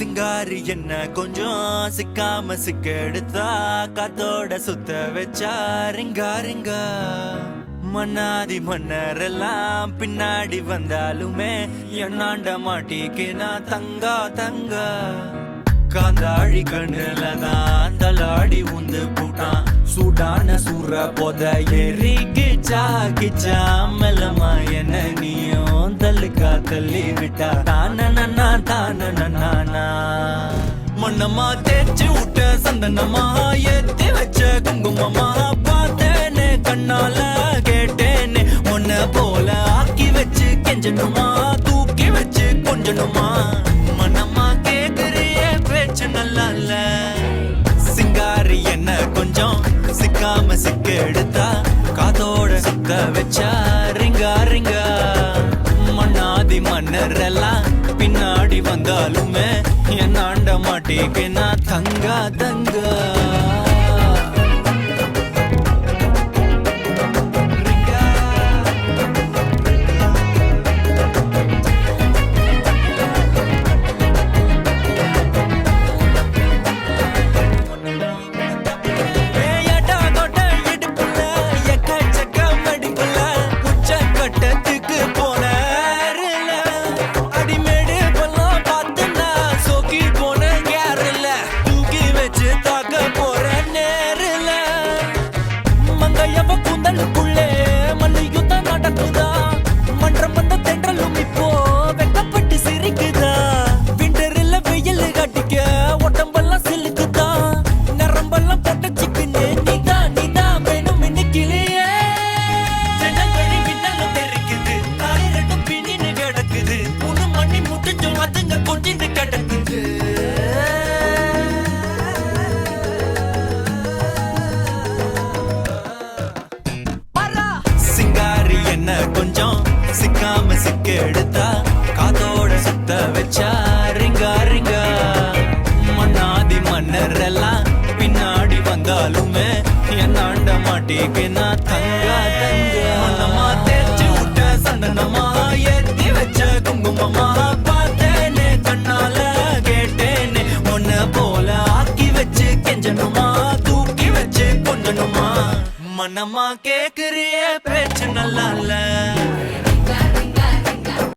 சிங்காரி என்ன கொஞ்சம் சிக்காம சிக்க எடுத்தா காத்தோட சுத்த வச்சா ரிங்கா ரிங்கா மன்னாதி மன்னரெல்லாம் பின்னாடி வந்தாலுமே என்னாண்ட மாட்டிக்கு நான் தங்கா தங்கா காந்தாழி கண்ணுலதான் தலாடி உந்து போட்டான் சூடான சூற போத ஏறி கிச்சா கிச்சா மெல்லமா என்ன நீயும் தள்ளுக்கா தள்ளி விட்டா தானனா தானனா மண்ணம்மா தேய்ச்சி விட்ட சந்தனமா ஏத்தி வச்ச குங்குமமா பார்த்தேனே கண்ணால கேட்டேனே உன்ன போல ஆக்கி வச்சு கெஞ்சணுமா தூக்கி வச்சு கொஞ்சணுமா மண்ணம்மா கேக்குறியே பேச்சு நல்லா இல்ல சிங்காரி என்ன கொஞ்சம் சிக்காம சிக்க எடுத்தா காதோட சுத்த வச்சா ரிங்கா ரிங்கா மண்ணாதி மன்னர் எல்லாம் பின்னாடி வந்தாலுமே என்னாண்ட மாட்டிக்கு நான் தங்கா தங்கா கொஞ்சம் சிக்காம சிக்க எடுத்தா காதோட சுத்த வச்சா ரிங்கா ரிங்கா மண்ணாதி மன்னர் எல்லாம் பின்னாடி வந்தாலுமே என்னாண்ட மாட்டிக்கு நான் தங்கா தங்கா மண்ணம்மா தேய்ச்சி விட்ட சந்தனமா ஏத்தி வச்ச குங்குமமா பார்த்தேனே கண்ணால கேட்டேனே உன்ன போல ஆக்கி வச்சு கெஞ்சணுமா தூக்கி வச்சு கொஞ்சணுமா மனமா கேக்குறிய பேச்சு நல்லா இல்ல